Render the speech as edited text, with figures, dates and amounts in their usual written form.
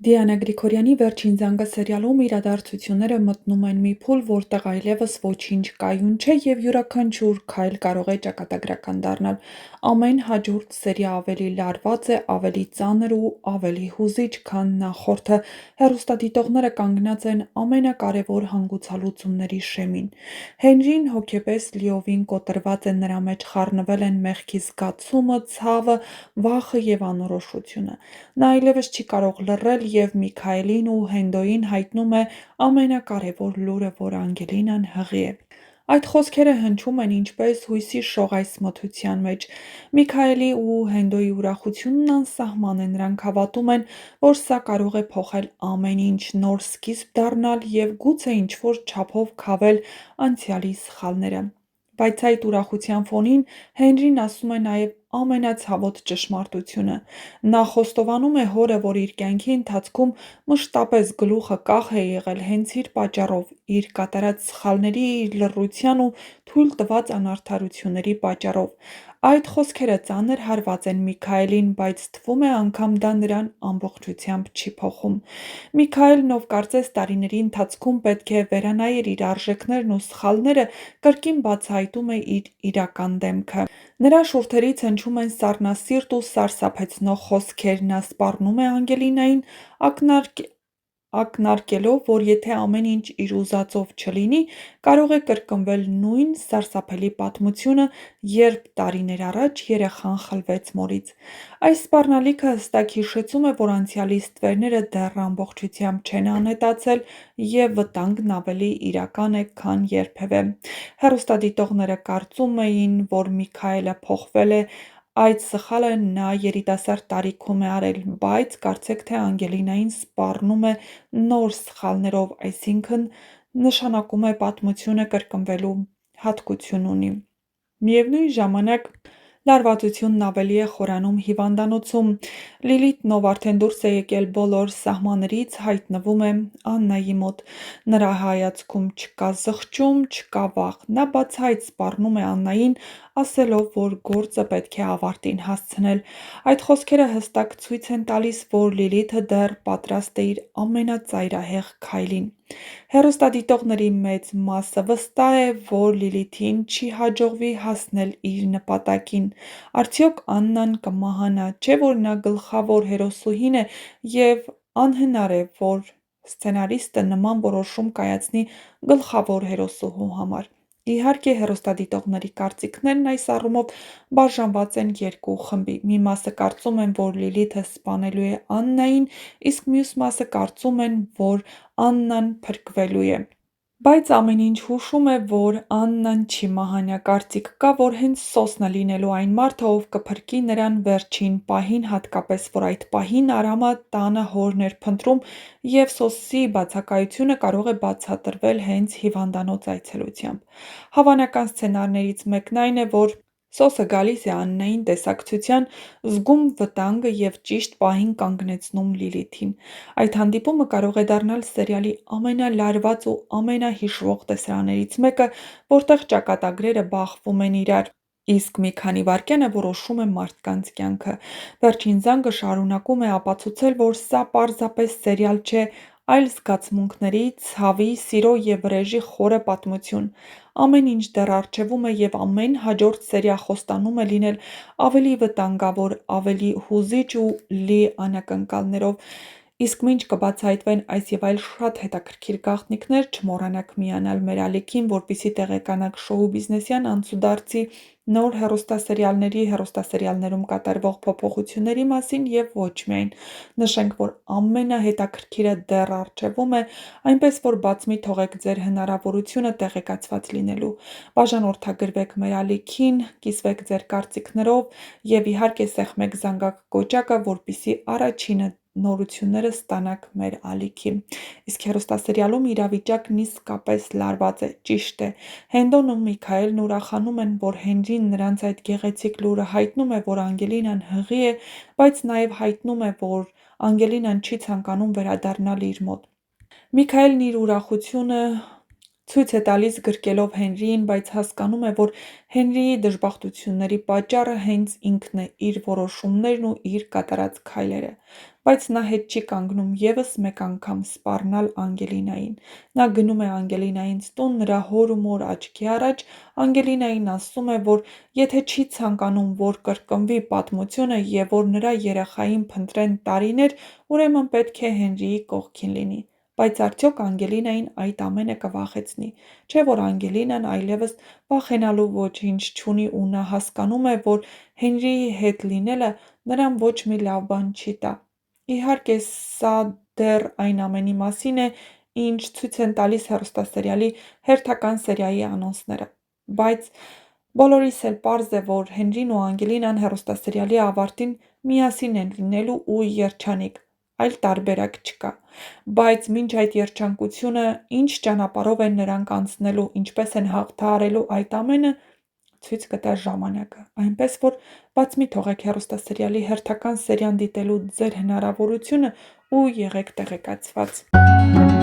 Դիանա Գրիգորյանի «Վերջին զանգը» սերիալում իրադարձությունները մտնում են մի փուլ, որտեղ այլևս ոչինչ կայուն չէ և յուրաքանչյուր քայլ կարող է ճակատագրական դառնալ։ Ամեն հաջորդ սերիա ավելի լարված է, ավելի ծանր ու ավելի հուզիչ, քան նախորդը։ Հեռուստադիտողները կանգնած են ամենակարևոր հանգուցալուծումների շեմին։ Հենրին հոգեպես լիովին կոտրված է, նրա մեջ խառնվել են մեղքի զգացումը, ցավը, վախը և անորոշությունը։ Նա այլևս չի կարող լռել և Միքայելին ու Հենդոյին հայտնում է ամենակարևոր լուրը, որ Անգելինան հղի է։ Այդ խոսքերը հնչում են ինչպես հույսի շող այս մթության մեջ։ Միքայելի ու Հենդոյի ուրախությունն անսահման է, նրանք հավատում են, որ սա կարող է փոխել ամեն ինչ, նոր սկիզբ դառնալ և գուցե ինչ-որ չափով քավել անցյալի սխալները։ Բայց այդ ուրախության ֆոնին Հենրին ասում է նաև ամենացավոտ ճշմարտությունը։ Նա խոստովանում է հորը, որ իր կյանքի ընթացքում մշտապես գլուխը կախ է եղել հենց իր պատճառով, իր կատարած սխալների, իր լռության ու թույլ տված անարդարությունների պատճառով։ Այդ խոսքերը ծանր հարված են Միքայելին, բայց թվում է անգամ դա նրան ամբողջությամբ չի փոխում։ Միքայելն, ով կարծես տարիների ընթացքում պետք է վերանայեր իր արժեքներն ու սխալները, կրկին բացահայտում է իր իրական դեմքը։ Նրա շուրթերից հնչում են սառնասիրտ ու սարսափեցնող խոսքեր։ Նա սպառնում է Անգելինային՝ ակնարկելով, որ եթե ամեն ինչ իր ուզածով չլինի, կարող է կրկնվել նույն սարսափելի պատմությունը, երբ տարիներ առաջ երեխան խլվեց մորից։ Այս սպառնալիքը հստակ հիշեցում է, որ անցյալի ստվերները դեռ ամբողջությամբ չեն անհետացել, և վտանգն ավելի իրական է, քան երբևէ։ Հեռուստադիտողները կարծում էին, որ Միքայելը փոխվել է, այդ սխալը նա երիտասարդ տարիքում է արել, բայց կարծեք թե Անգելինային սպառնում է նոր սխալներով, այսինքն նշանակում է պատմությունը կրկնվելու հատկություն ունի։ Միևնույն ժամանակ լարվածությունն ավելի է խորանում հիվանդանոցում։ Լիլիթն, ով արդեն դուրս է եկել բոլոր սահմաններից, հայտնվում է Աննայի մոտ։ Նրա հայացքում չկա զղջում, չկա վախ։ Նա բացահայտ սպառնում է Աննային, ասելով, որ գործը պետք է ավարտին հասցնել։ Այդ խոսքերը հստակ ցույց են տալիս, որ Լիլիթը դեռ պատրաստ է իր ամենածայրահեղ քայլին։ Հեռուստադիտողների մեծ մասը վստահ է, որ Լիլիթին չի հաջողվի հասնել իր նպատակին։ Արդյոք Աննան կմահանա, չէ՞ որ նա գլխավոր հերոսուհին է, և անհնար է, որ սցենարիստը նման որոշում կայացնի գլխավոր հերոսուհու համար։ Իհարկե, հեռուստադիտողների կարծիքներն այս առումով բաժանված են երկու խմբի։ Մի մասը կարծում են, որ Լիլիթը սպանելու է Աննային, իսկ մյուս մասը կարծում են, որ Աննան փրկվելու է։ Բայց ամեն ինչ հուշում է, որ Աննան չի մահանա։ Կարծիք կա, որ հենց Սոսն է լինելու այն մարդը, ով կփրկի նրան վերջին պահին, հատկապես, որ այդ պահին Արամը տանը հորն էր փնտրում, և Սոսի բացակայությունը կարող է բացատրվել հենց հիվանդանոց այցելությամբ։ Հավանական սցենարներից մեկն այն է, որ Սոսը գալիս է Աննային տեսակցության, զգում վտանգը և ճիշտ պահին կանգնեցնում Լիլիթին։ Այդ հանդիպումը կարող է դառնալ սերիալի ամենալարված ու ամենահիշվող տեսարաններից մեկը, որտեղ ճակատագրերը բախվում են իրար, իսկ մի քանի վայրկյանը որոշում է մարդկանց կյանքը։ Վերջին զանգը շարունակում է ապացուցել, որ սա պարզապես սերիալ չէ, այլ զգացմունքների, ցավի, սիրո և վրեժի խորը պատմություն։ Ամեն ինչ դեռ առջևում է, և ամեն հաջորդ սերիա խոստանում է լինել ավելի վտանգավոր, ավելի հուզիչ ու լի անակնկալներով։ Իսկ մինչ կբացահայտվեն այս և այլ շատ հետաքրքիր գաղտնիքներ, չմոռանաք միանալ մեր ալիքին, որպեսզի տեղեկանաք շոու բիզնեսյան անցուդարձի, նոր հեռուստասերիալների, հեռուստասերիալներում կատարվող փոփոխությունների մասին և ոչ միայն։ Նշենք, որ ամենահետաքրքիրը դեռ առջևում է, այնպես որ բաց մի թողեք ձեր հնարավորությունը տեղեկացված լինելու։ Բաժանորդագրվեք մեր ալիքին, կիսվեք ձեր կարծիքներով և իհարկե սեղմեք զանգակ կոճակը, որպեսզի առաջինը նորությունները ստանաք մեր ալիքի։ Իսկ հեռուստասերիալում իրավիճակն իսկապես լարված է։ Ճիշտ է, Հենդոն ու Միքայելն ուրախանում են, որ Հենրին նրանց այդ գեղեցիկ լուրը հայտնում է, որ Անգելինան հղի է, բայց նաև հայտնում է, որ Անգելինան չի ցանկանում վերադառնալ իր մոտ։ Միքայելն իր ուրախությունը ցույց է տալիս գրկելով Հենրիին, բայց հասկանում է, որ Հենրիի դժբախտությունների պատճառը հենց ինքն է՝ իր որոշումներն ու իր կատարած քայլերը։ բայց նա հետ չի կանգնում ևս մեկ անգամ սպառնալ Անգելինային։ Նա գնում է Անգելինայից տուն նրա հոր ու մոր աչքի առաջ, Անգելինային ասում է, որ եթե չի ցանկանում, որ կրկնվի պատմությունը և որ նրա երեխային փնտրեն տարիներ, ուրեմն պետք է Հենրիի կողքին լինի։ Բայց արդյոք Անգելինային այդ ամենը կվախեցնի։ Չէ՞ որ Անգելինան այլևս վախենալու ոչինչ չունի ու նա հասկանում է, որ Հենրիի հետ լինելը նրան ոչ մի լավ բան չի տա։ Իհարկե, սա դեռ այն ամենի մասին է, ինչ ցույց են տալիս հեռուստասերիալի հերթական սերիայի անոնսները։ Բայց բոլորիս էլ պարզ է, որ Հենրին ու Անգելինան հեռուստասերիալի ավարտին միասին են լինելու ու երջանիկ, այլ տարբերակ չկա։ Բայց մինչ այդ երջանկությունը ինչ ճանապարհով են նրանք անցնելու, ինչպես են հաղթահարելու այդ ամենը, ցույց կտա ժամանակը, այնպես որ բաց մի թողեք հեռուստասերիալի հերթական սերիան դիտելու ձեր հնարավորությունը ու եղեք տեղեկացված։